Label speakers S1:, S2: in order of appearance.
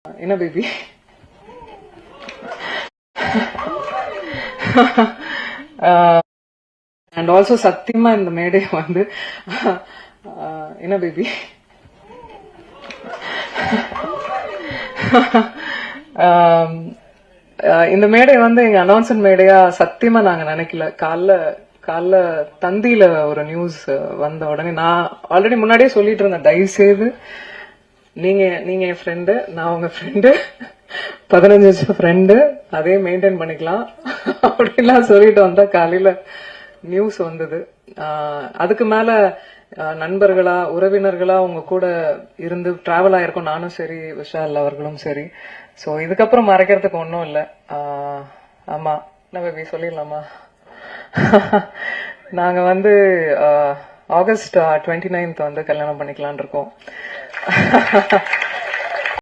S1: என்ன baby? And also சத்தியமா இந்த மேடை வந்து என்ன பேபி? இந்த மேடை வந்து எங்க அனௌன்ஸ்மெண்ட் மேடையா சத்தியமா நாங்க நினைக்கல. காலைல தந்தியில ஒரு நியூஸ் வந்த உடனே நான் ஆல்ரெடி முன்னாடியே சொல்லிட்டு இருந்தேன், தயவு செய்து நீங்க என் ஃப்ரெண்டு, நான் உங்க ஃப்ரெண்டு, 15 வருஷம் ஃப்ரெண்டு, அதே மெயின்டைன் பண்ணிக்கலாம் அப்படின்லாம் சொல்லிட்டு வந்தா காலையில நியூஸ் வந்தது. அதுக்கு மேல நண்பர்களா உறவினர்களா உங்க கூட இருந்து டிராவல் ஆயிருக்கோம், நானும் சரி விஷால் அவர்களும் சரி. சோ இதுக்கப்புறம் மறைக்கிறதுக்கு ஒன்றும் இல்லை. ஆமா என்ன பேபி சொல்லிடலாமா? நாங்க வந்து ஆகஸ்ட் 29 வந்து கல்யாணம் பண்ணிக்கலான் இருக்கோம்.